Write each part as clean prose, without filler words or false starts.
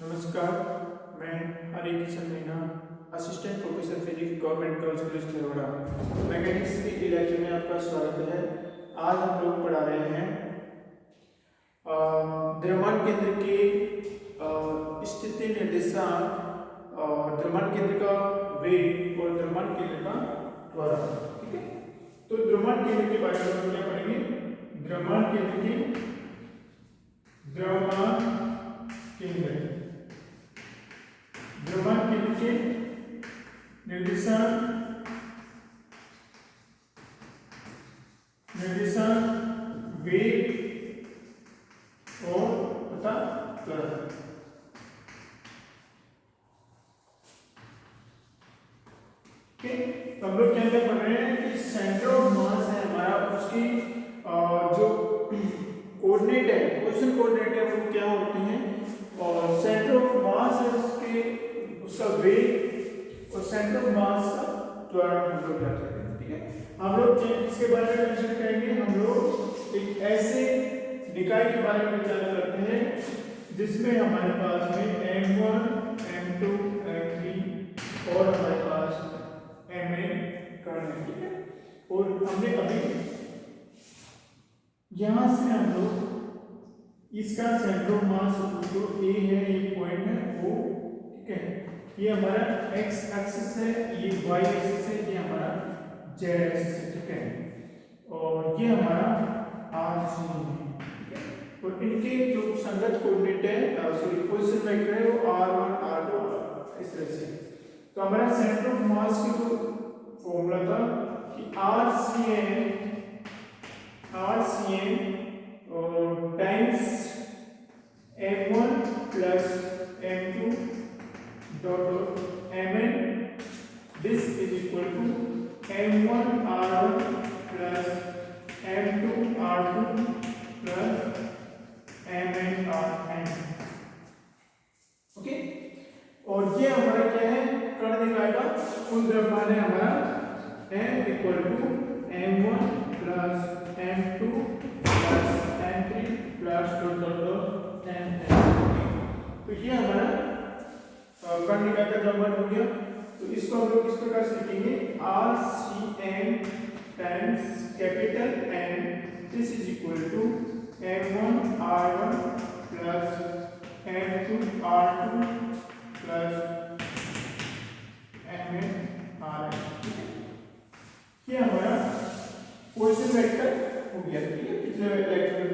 नमस्कार, मैं Hari Kishan Meena, assistant professor physics government girls college Kharora mechanics के इलेक्शन में आपका स्वागत है। आज हम लोग पढ़ा रहे हैं द्रव्यमान केंद्र की स्थिति निर्देशांक, द्रव्यमान केंद्र का वेग और द्रव्यमान केंद्र का त्वरण। ठीक है, तो द्रव्यमान केंद्र के बारे में हम क्या पढ़ेंगे? द्रव्यमान केंद्र की द्रव्यमान केंद्र के निर्देशांक वेग और तथा त्वरण। तो हम लोग क्या पढ़ रहे हैं कि सेंटर ऑफ मास है हमारा, उसकी जो कोऑर्डिनेट है, पोजीशन कोऑर्डिनेट है, वो क्या होते हैं, और सेंटर ऑफ मास है उसका वेग और सेंटर ऑफ मास का त्वरण हम लोग क्या करते हैं। ठीक है, हम लोग इसके बारे में विचार करेंगे। हम लोग एक ऐसे निकाय के बारे में विचार करते हैं जिसमें हमारे पास में m1 m2 m3 और हमारे पास mn कण है। ठीक है, और हमने अभी यहां से हम लोग इसका सेंटर ऑफ मास जो a है, ये पॉइंट है वो, ठीक है, ये हमारा x एक्सिस है, ये y एक्सिस है, ये हमारा z एक्सिस है। ठीक है, और ये हमारा r है। ठीक है, और इनके जो संगत कोऑर्डिनेट है, सॉरी पोजीशन वेक्टर है, वो r1 r2 इस तरह से। तो हमारा सेंटर ऑफ मास की जो फॉर्मूला था कि RCN और times m1 plus m2 dot mn, this is equal to m1 r1 plus m2 r2 plus mn rn। Okay, और ये हमारा क्या है, कण निकाय का कुल द्रव्यमान है हमारा m equal to m1 plus m2 plus m3 plus mn। तो ये हमारा कण निकाय का द्रव्यमान हो गया। तो इसको हम लोग इस प्रकार से लिखेंगे, RCN times capital N, this is equal to m1 r1 plus m2 r2 plus mn rn। ये हमारा पोजीशन वेक्टर हो गया। ठीक है, पिछले लेक्चर में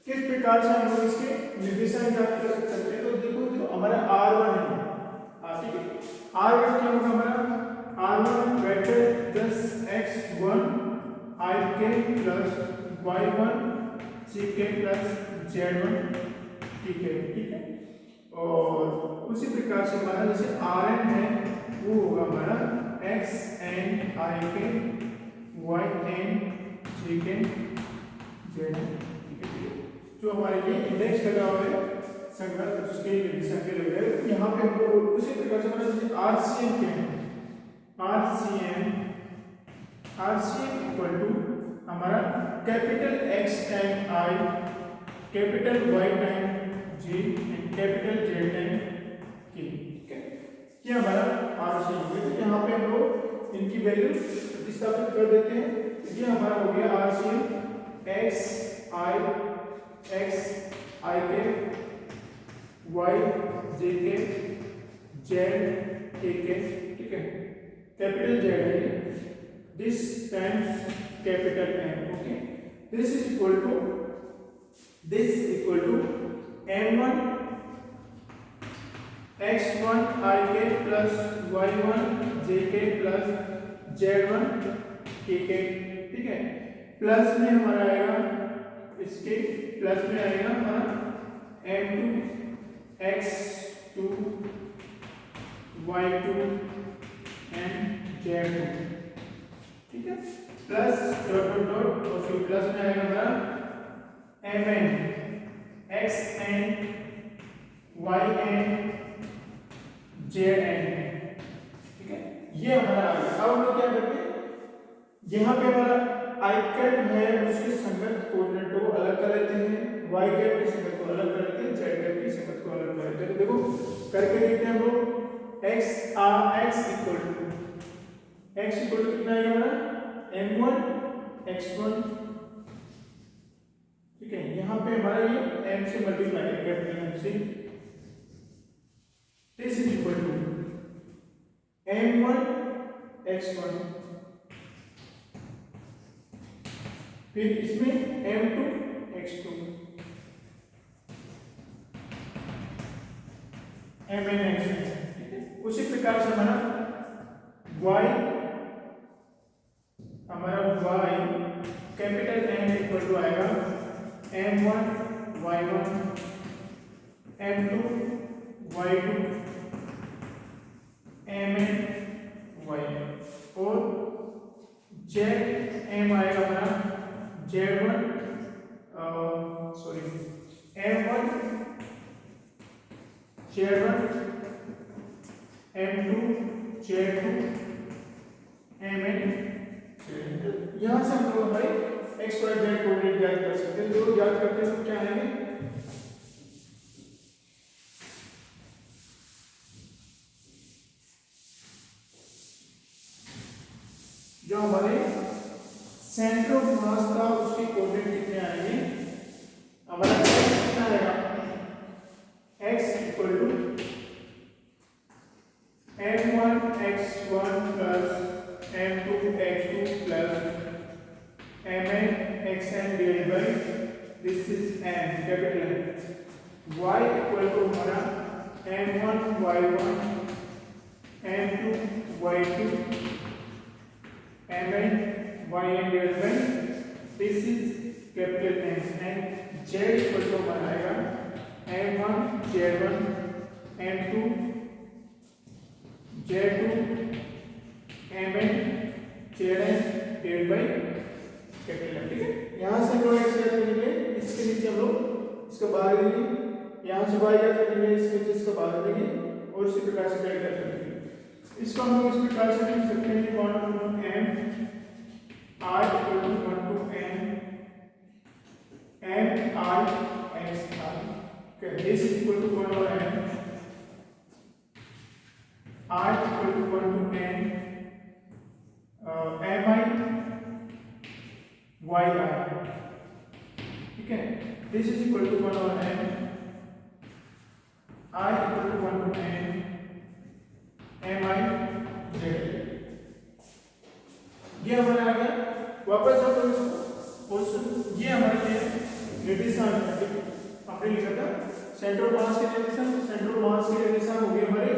किस प्रकार से हम लोग इसके निर्देशांक ज्ञात कर सकते हैं। तो देखो, जो हमारा r1 है, ठीक है, r1 क्या होगा हमारा, r1 vector just x1 ik plus y1 ck plus z1 tk। ठीक है, और उसी प्रकार से हमारा जैसे rn है वो होगा हमारा xn ik yn ck zn। जो हमारे लिए इंडेक्स लगा हुआ है संगत, उसके निर्देशांक लग रहे हैं। यहाँ पे हमको उसी प्रकार से हमारा जैसे RCN क्या है, RCN इक्वल टू हमारा capital X time I, capital Y time J and capital Z time K। ठीक है, ये हमारा RCN है। तो यहाँ पे हम लोग इनकी वैल्यू प्रतिस्थापित कर देते हैं। ये हमारा हो गया RCN X I k y j k z k k। ठीक है, कैपिटल Z है, this times capital M। Okay, this is equal to m1 x1 I k plus y1 j k plus z1 k k। ठीक है, plus में हमारा आएगा, इसके plus में आएगा हमारा m2 x2 y2 and z2। ठीक है, प्लस डॉट डॉट डॉट, और फिर प्लस में आएगा हमारा mn xn yn zn। ठीक है, ये हमारा आ गया। अब हम लोग क्या करते हैं, यहाँ पे हमारा i कैप है, उसके संगत कोऑर्डिनेट को अलग कर लेते हैं, y कैप की संगत को अलग कर लेते हैं, z कैप की संगत को अलग कर लेते हैं। करके देखते हैं हम लोग। x इक्वल टू कितना आएगा हमारा m1 x1, ठीक है। यहाँ पे हमारा ये m से मल्टीप्लाई है, कैपिटल M से। This is equal to m1 x1, फिर इसमें m2 x2, mn x1, ठीक है। उसी प्रकार से हमारा y capital M equal to आएगा m1 y1, m2 y2, mn yn, और m आएगा हमारा m1 m2 z2 mn। यहां से हम लोग भाई x y z कोऑर्डिनेट ज्ञात कर सकते हैं। जो ज्ञात करते हैं तो क्या आएंगे, जो हमारे सेंटर ऑफ मास था उसके कोऑर्डिनेट कितने आएंगे, हमारा x कितना आएगा, x equal to m1 x1 plus m2 x2 plus mn xn divided by this is m capital M। y equal to हमारा m1 y1 m2 y2 mn yn divided by this is capital M, and z equal to हमारा आएगा m1 z1 m2 z2 mn zn divided by capital M, ठीक है। यहाँ से हम लोग x ज्ञात करेंगे, इसके नीचे हम लोग इसका बाहर लेंगे, यहाँ से y ज्ञात करेंगे, इसके नीचे इसका बाहर लेंगे, और इसी प्रकार से ज्ञात करेंगे। इसको हम लोग इस प्रकार से लिख सकते हैं 1 to m r equal to 1 to m r x r, okay, this is equal to 1 over m r equal to 1 to m mi y r, ठीक है। this is equal to 1 over m I equal to 1 to m mi z, ये हमारा आ गया। वापस आप लोग इसको, ये हमारे लिए निर्देशांक है, ठीक है। हमने लिखा था सेंटर ऑफ मास के निर्देशांक, सेंटर ऑफ मास के निर्देशांक हो गए हमारे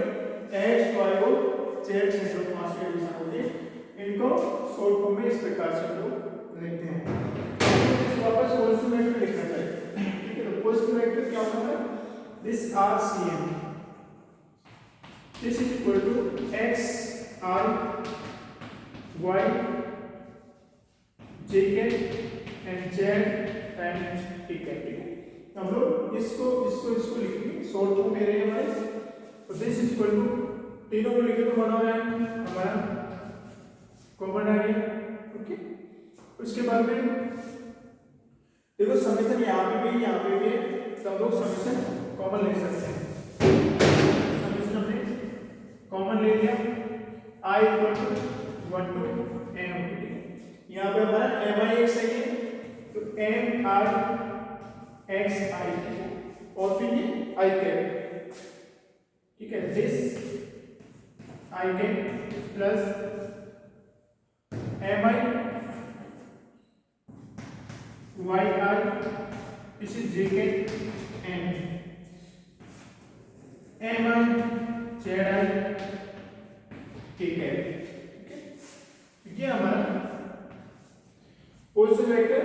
x y और z सेंटर ऑफ मास के निर्देशांक हो गए। इनको शॉर्ट फॉर्म में इस प्रकार से हम लोग लिखते हैं। वापस पॉजिटिव वेक्टर लिखना चाहिए, ठीक है। तो पॉजिटिव वेक्टर क्या होता है, this RCM, this is equal to x I y j and z and t, ठीक है। हम लोग इसको लिखेंगे शॉर्ट फॉर्म में रहे हमारे। तो दिस इज इक्वल टू, तीनों को लिखे तो बना है हमारा कॉमन आ गया, ओके। उसके बाद में देखो समीकरण यहाँ पे भी है, तो हम लोग समीकरण कॉमन ले सकते हैं। समीकरण हमने कॉमन ले लिया, I equal to 1 to m, यहाँ पे हमारा mi x है, तो mi x I, और फिर ये I कैप, ठीक है। This I cap plus mi y r, this is j cap n mi z I, ठीक है। ये हमारा पॉजिटिव वेक्टर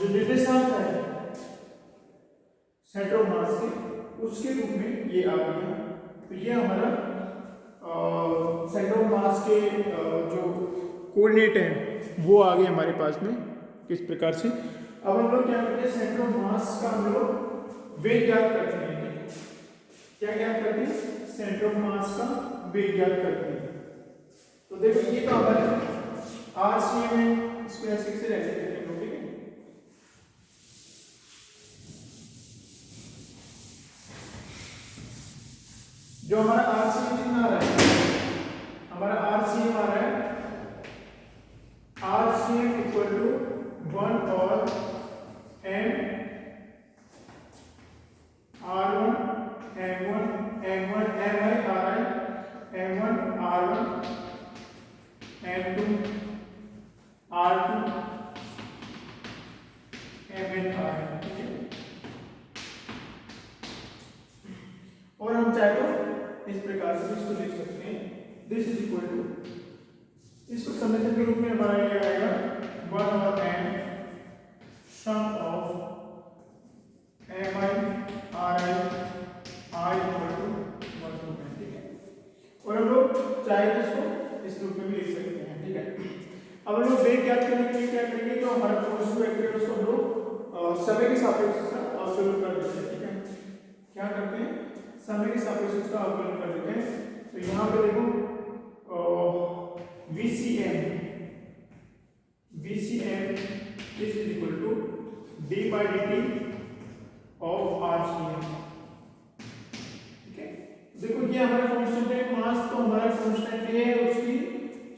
जो निर्देशांक है सेंटर ऑफ मास के, उसके रूप में ये आ गया। तो ये हमारा सेंटर ऑफ मास के जो कोऑर्डिनेट है वो आ गए हमारे पास में किस प्रकार से। अब हम लोग क्या करते हैं, सेंटर ऑफ मास का हम लोग वेग ज्ञात करते हैं, क्या ज्ञात करते हैं, सेंटर ऑफ मास का वेग ज्ञात करते हैं। तो देखो ये तो हमारे RCM है, इसको ऐसे से रह सकते हैं, ठीक है। जो हमारा आरसीएम कितना आ रहा है, हमारा आरसीएम आ रहा है आरसीएम इक्वल टू 1 और M R1 M1 M1 MI RI M1 R1 M2 R2 MN RN, ठीक है। और हम चाहे तो इस प्रकार से इसको लिख सकते हैं, दिस इज इक्वल टू, इसको समेशन के रूप में हमारा ये आएगा 1 और m sum of mi ri I equal to 1 to n, ठीक है। और हम लोग चाहे तो इसको इस रूप में भी लिख सकते हैं, ठीक है। अब हम लोग वेग ज्ञात करने के लिए क्या करेंगे, तो हमारा फोर्स वेक्टर है उसको हम लोग समय के सापेक्ष उसका अवकलन कर देते हैं, ठीक है। क्या करते हैं, समय के सापेक्ष उसका अवकलन कर देते हैं। तो यहाँ पे देखो VCM is equal to d by dt of RCM, ठीक है। देखो ये हमारा कांस्टेंट है, मास तो हमारा कांस्टेंट है, उसकी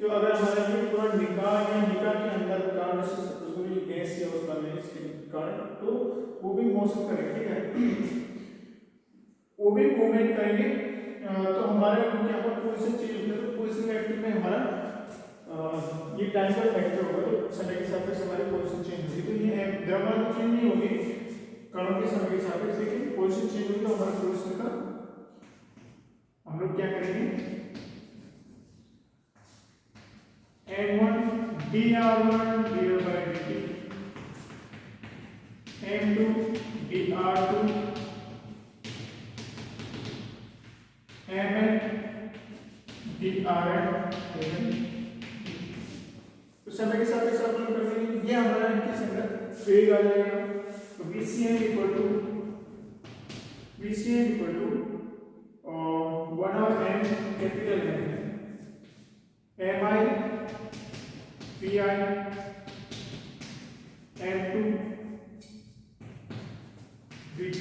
जो अगर हमारा ये पूरा निकाय या निकाय के अंदर करंट उसको भी गैस या उसका में इसके करंट, तो वो भी मौसम करेंगे, ठीक है। वो भी मूवमेंट करेंगे, तो हमारे यहाँ पर पोजीशन चेंज होता है, तो पोजीशन वेक्टर में हमारा ये टाइम का फैक्टर होगा, तो समय के सापेक्ष हमारी पोजीशन चेंज होगी। तो ये द्रव्यमान तो चेंज नहीं होगी कणों के समय के सापेक्ष, लेकिन पोजीशन चेंज होगी, तो हमारा पोजीशन का हम लोग क्या करेंगे, m1 dr1 divided by dt, m2 dr2 mn dRn, तो समय के साथ अवकलन कर देंगे, ये हमारा इनके संगत वेग आ जाएगा। तो VCM इक्वल टू 1 और m capital M MI PI M2 V2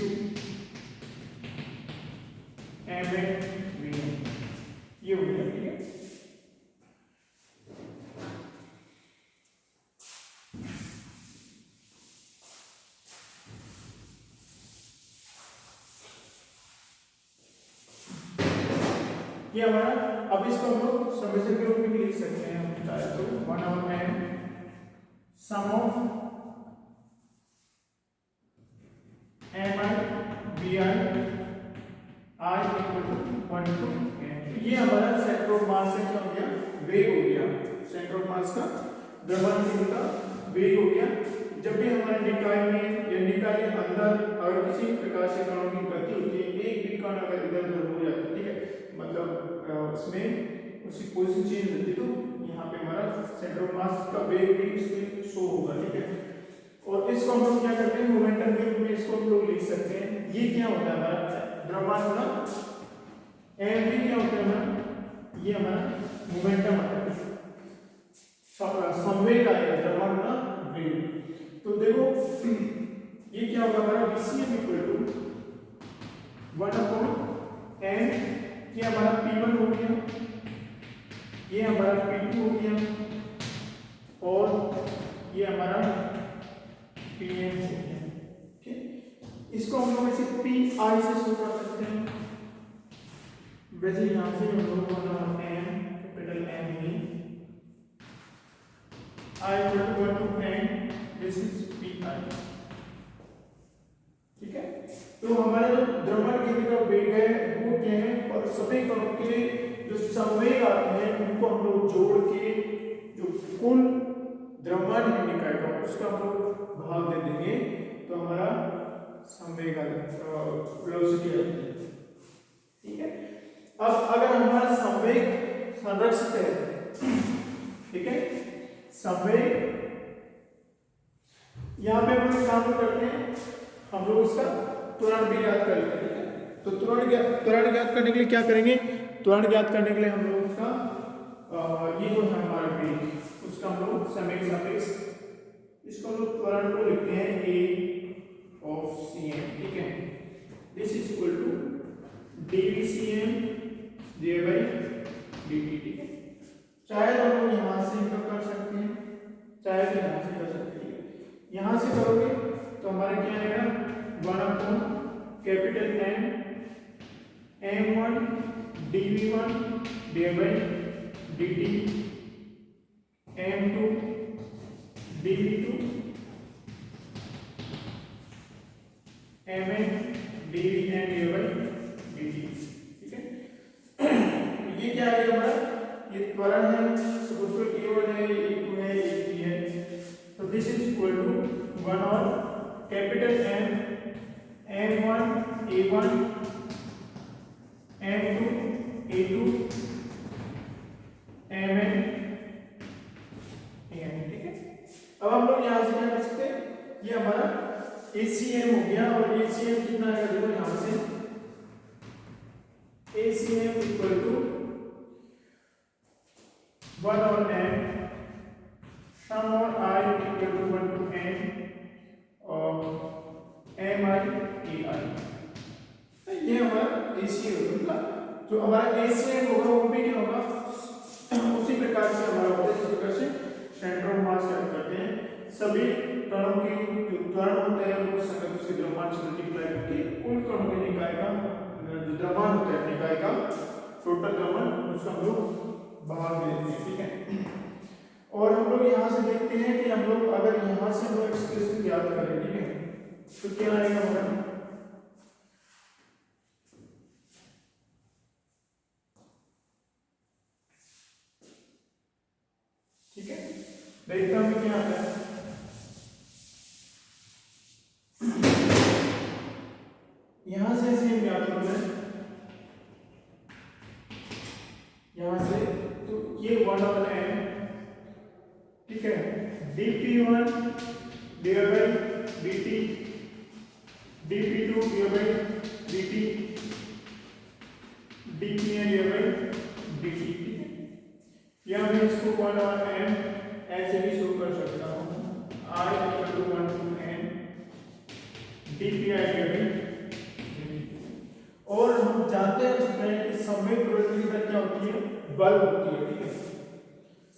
MN VN, ये हो गया, ठीक है। ये हमारा, अब इसको हम लोग समेशन के रूप में लिख सकते हैं, हम चाहे तो 1 और m sum of mi vi I equal to 1 to n। ये हमारा सेंटर ऑफ मास से क्या हो गया, वेग हो गया, सेंटर ऑफ मास का द्रव्यमान केंद्र का वेग हो गया। जब भी हमारे निकाय में या निकाय के अंदर अगर किसी प्रकार से कणों की गति होती है, एक भी कण अगर इधर उधर हो जाता है, ठीक है, मतलब उसमें उसकी पोजीशन चेंज होती है, तो यहाँ पे हमारा सेंटर ऑफ मास का वेग भी इसमें शो होगा, ठीक है। और इसको हम लोग क्या करते हैं, मोमेंटम के रूप में इसको हम लोग लिख सकते हैं। ये क्या होता है, हमारा द्रव्यमान गुना m भी क्या होता है हमारा, ये हमारा मोमेंटम आता है, संवेग आएगा, द्रव्यमान गुना वेग। तो देखो ये क्या होगा हमारा VCM equal to 1 upon m, ये हमारा P1 हो गया, ये हमारा P2 हो गया, और ये हमारा Pn हो गया, ठीक। इसको हम लोग ऐसे PI से शो कर सकते हैं, वैसे यहाँ से हम लोग बनाते हैं capital M E I equal to 1 to n, this is PI, ठीक है। तो हमारा जो द्रव्यमान केंद्र का वेग है वो क्या है, और सभी कणों के जो संवेग आते हैं उनको हम लोग जोड़ के जो कुल द्रव्यमान है निकाय का उसका हम लोग भाग दे देंगे, तो हमारा संवेग वेलोसिटी आती है, ठीक है। अब अगर हमारा संवेग संरक्षित है, ठीक है, संवेग, यहाँ पे हम लोग काम करते हैं, हम लोग इसका त्वरण भी ज्ञात कर लेते हैं, ठीक है। तो त्वरण ज्ञात करने के लिए क्या करेंगे, त्वरण ज्ञात करने के लिए हम लोग उसका ये जो है हमारा वेग उसका हम लोग समय के सापेक्ष इसको हम लोग त्वरण को लिखते हैं A of CM, ठीक है। This is equal to dVCM जे बाई dt, ठीक है। चाहे तो हम लोग यहाँ से कर सकते हैं, चाहे तो यहाँ से कर सकते हैं। यहाँ से करोगे तो हमारे क्या आएगा 1 capital M M1 dV1 dt M2 dV2 Mn dVn dt, ठीक है। ये क्या है हमारा, ये त्वरण है, सपोज A1 है, A2 है, A3 है, तो दिस इज इक्वल टू 1 और capital M M1 A1 M2 A2 Mn An, ठीक है। अब हम लोग यहाँ से क्या कर सकते हैं, ये हमारा ACM हो गया, और ACM कितना है देखो यहाँ से ACM इक्वल टू 1 और m सम और I equal to 1 to n और mi ai, ये हमारा ACM होगा। जो हमारा ACM होगा वो भी क्या होगा, उसी प्रकार से हमारा होता है जिस प्रकार से सेंटर ऑफ मास क्या करते हैं, सभी कणों की जो त्वरण होते हैं वो संगत उसके द्रव्यमान से मल्टीप्लाई करके कुल कणों के निकाय का जो द्रव्यमान होता है निकाय का टोटल द्रव्यमान उसका हम लोग भाग देते हैं, ठीक है। और हम लोग यहाँ से देखते हैं कि हम लोग अगर यहाँ से हम लोग एक्सप्रेशन याद करें, ठीक है, तो क्या आएगा हमारा, ठीक है। देखता हूँ क्या आता है, यहां से सेम याद करना है, यहां से तो ये 1 और m, ठीक है, dp1 divide by dt dp2 divide by dt dpn divide by dt, ठीक है। या मैं इसको 1 और m ऐसे भी शो कर सकता हूं, I equal to 1 to n dpi divide by, और हम जानते हैं कि समय प्रवृत्ति की दर क्या होती है, बल होती है, ठीक है।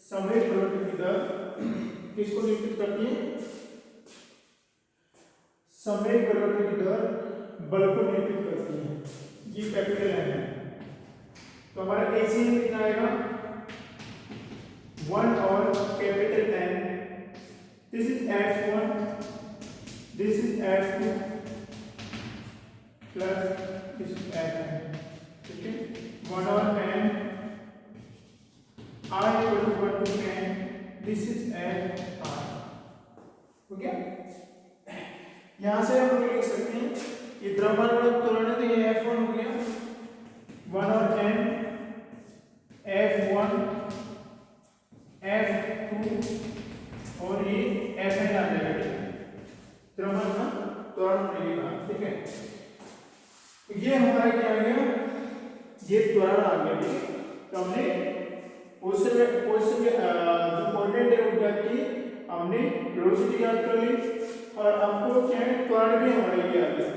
समय प्रवृत्ति की दर किसको निरूपित करती है, समय प्रवृत्ति की दर बल को निरूपित करती है, ये कैपिटल M है। तो हमारा ACM कितना आएगा 1 और capital M, this is F1 this is F2 plus this is Fn, ठीक है। 1 और n I equal to 1 to n, this is F r, हो गया। यहाँ से हम लोग लिख सकते हैं ये द्रव्यमान वाला त्वरण है, तो ये F1 हो गया 1 और n F1 F2 और ये Fn आ जाएगा, द्रव्यमान का त्वरण मिलेगा, ठीक है। ये हमारा क्या आ गया, ये त्वरण आ गया, ठीक है। तो हमने उस जो कोऑर्डिनेट है उनका की हमने वेलोसिटी याद कर ली, और आपको क्या है त्वरण भी हमारे लिए आ गया।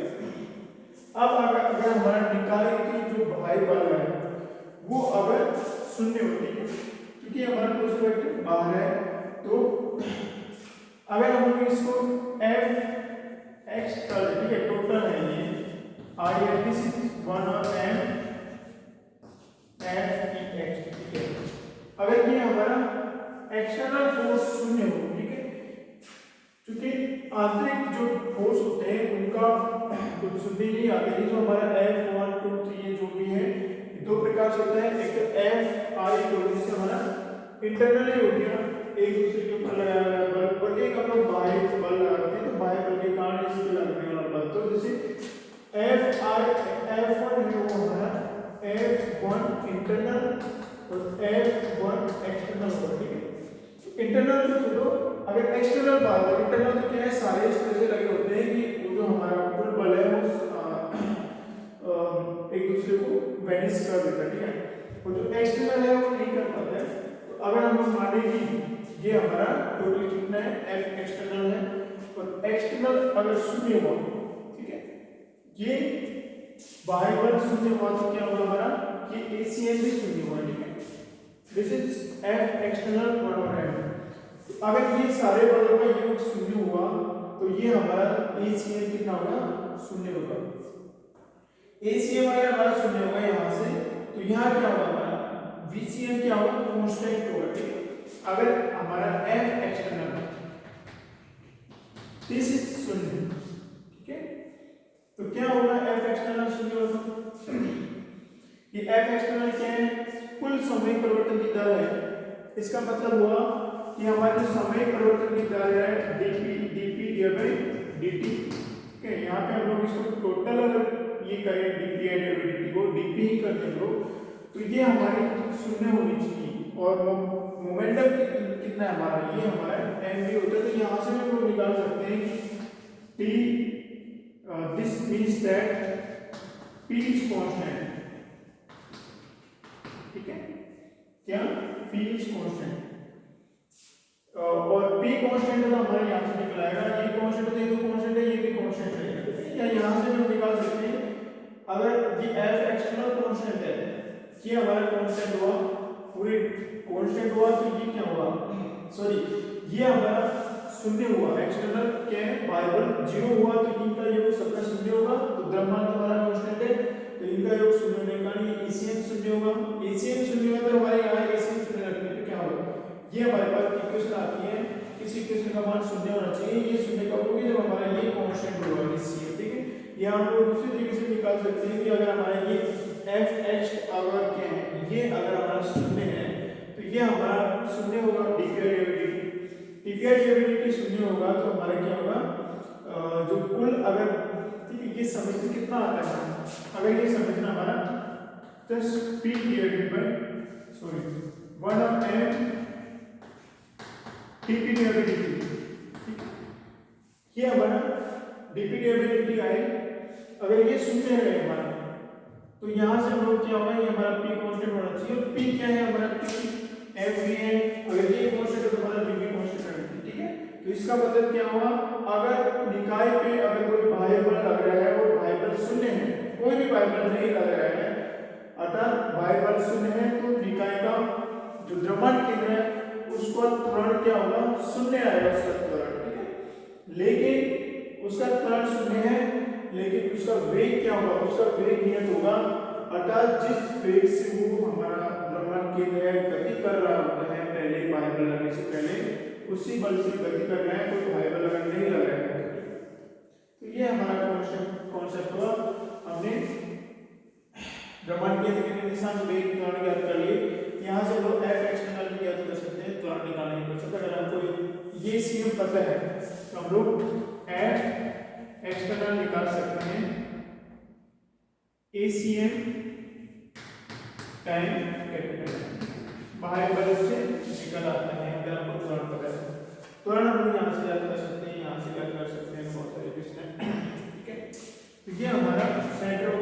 अब अगर हमारा निकाय की जो बाह्य बल है वो अगर शून्य होती है, क्योंकि हमारा फोर्स वेक्टर बाहर है, तो अगर हम लोग इसको F x कर, ठीक है, टोटल है ये I दिस इज 1 और m F x, ठीक है। अगर ये हमारा एक्सटर्नल फोर्स शून्य हो, ठीक है, क्योंकि आंतरिक जो फोर्स होते हैं उनका कुछ शून्य नहीं आते हैं, जो हमारा F1 2 3 जो भी है दो प्रकार से होता है, एक तो F I को जिससे हमारा इंटरनल ही हो गया, एक दूसरे के ऊपर लगाया गया बल, और एक हम लोग बाह्य बल लगाते हैं, तो बाह्य बल के कारण इस पे लगने वाला बल, तो जैसे F1 है वो हमारा F1 इंटरनल और F1 एक्सटर्नल होगा, ठीक है। इंटरनल तो छोड़ो, अगर एक्सटर्नल बात है, इंटरनल तो क्या है सारे इस तरह से लगे होते हैं कि वो जो हमारा कुल बल है वो एक दूसरे को वेनिश कर देता है, ठीक है। और जो एक्सटर्नल है वो नहीं कर पाता है, तो अगर हम लोग माने कि ये हमारा टोटल कितना है F एक्सटर्नल है, और एक्सटर्नल अगर शून्य हुआ, ठीक है, ये बाह्य बल शून्य हुआ तो क्या होगा हमारा कि ACM भी शून्य हुआ, ठीक है। दिस इज F एक्सटर्नल बराबर है। अगर ये सारे बलों का योग शून्य हुआ तो ये हमारा ACM कितना होगा, शून्य होगा। ACM अगर हमारा शून्य होगा यहाँ से, तो यहाँ क्या होगा हमारा VCM क्या होगा, कांस्टेंट होगा, ठीक है। अगर हमारा F एक्सटर्नल दिस इज शून्य, ठीक है, तो क्या होगा, F एक्सटर्नल शून्य होगा। ये F एक्सटर्नल क्या है, कुल समय परिवर्तन की दर है। इसका मतलब हुआ कि हमारी जो समय परिवर्तन की दर है dp/dt, ठीक है। यहाँ पे हम लोग इसको टोटल अगर ये करें dp/dt को dp ही करते हैं लोग, तो ये हमारी शून्य होनी चाहिए। और मोमेंटम कितना है हमारा, ये हमारा mv होता है। तो यहाँ से हम लोग निकाल सकते हैं कि t this means that p is constant, ठीक है, क्या p इज कांस्टेंट। और p कांस्टेंट है तो हमारे यहाँ से निकल आएगा, ये कांस्टेंट है, ये तो कांस्टेंट है, ये भी कांस्टेंट है, या यहाँ से हम निकाल सकते हैं अगर ये f एक्सटर्नल कांस्टेंट है, ये हमारा कांस्टेंट हुआ, पूरे कांस्टेंट हुआ, तो ये क्या हुआ, सॉरी ये हमारा शून्य हुआ। एक्सटर्नल क्या है, बाइबल 0 हुआ, तो इनका योग सबका शून्य होगा। तो द्रव्यमान हमारा कांस्टेंट है, तो इनका योग शून्य होने का कारण ये ACM शून्य होगा। ACM शून्य होगा तो हमारे यहाँ ACM शून्य रखने पे क्या होगा, ये हमारे पास इक्वेशन आती है, इस इक्वेशन का मान शून्य होना चाहिए। ये शून्य कब होगी, जब हमारा ये कांस्टेंट होगा ACM, ठीक है। या हम लोग दूसरी तरीके से निकाल सकते हैं कि अगर हमारा ये Fx अगर क्या है, ये अगर हमारा शून्य है, तो ये हमारा शून्य होगा dp/dt शून्य होगा, तो हमारा क्या होगा, जो कुल अगर, ठीक है, ये समझने कितना आता है, अगर ये समझना हमारा just p divided by sorry 1 of m dp/dt, ठीक है। ये हमारा dp/dt आए, अगर ये शून्य है हमारा, तो यहाँ से हम लोग क्या होगा, ये हमारा p कांस्टेंट होना चाहिए। p क्या है हमारा, p mv है, अगर ये कांस्टेंट है तो हमारा v भी कांस्टेंट है, ठीक है। तो इसका मतलब क्या हुआ, अगर निकाय पे अगर कोई बाह्य बल लग रहा है और बाह्य बल शून्य है, कोई भी बाह्य बल नहीं लग रहा है, अर्थात बाह्य बल शून्य है, तो निकाय का जो द्रव्यमान केंद्र है उसका त्वरण क्या होगा, शून्य आएगा उसका त्वरण, ठीक है। लेकिन उसका त्वरण शून्य है, लेकिन उसका वेग क्या होगा, उसका वेग नियत होगा, अर्थात जिस वेग से वो हमारा द्रव्यमान केंद्र है गति कर रहा होता है पहले बाह्य बल लगने से पहले, उसी बल से गति कर रहा है, कोई बाह्य बल अगर नहीं लग रहा है। तो ये हमारा कॉन्सेप्ट हुआ, हमने द्रव्यमान केंद्र के दिशा में वेग त्वरण ज्ञात कर लिए। यहाँ से लोग F एक्सटर्नल भी ज्ञात कर सकते हैं, त्वरण निकालने की कोशिश। अगर हमको ये CM पता है तो हम लोग F एक्सटर्नल निकाल सकते हैं ACM टाइम कैपिटल, बाह्य बल से निकल आता है। अगर हमको त्वरण पता है, त्वरण हम लोग यहाँ से ज्ञात कर सकते हैं, यहाँ से ज्ञात कर सकते हैं, बहुत सारे क्वेश्चन, ठीक है। तो ये हमारा सेंटर ऑफ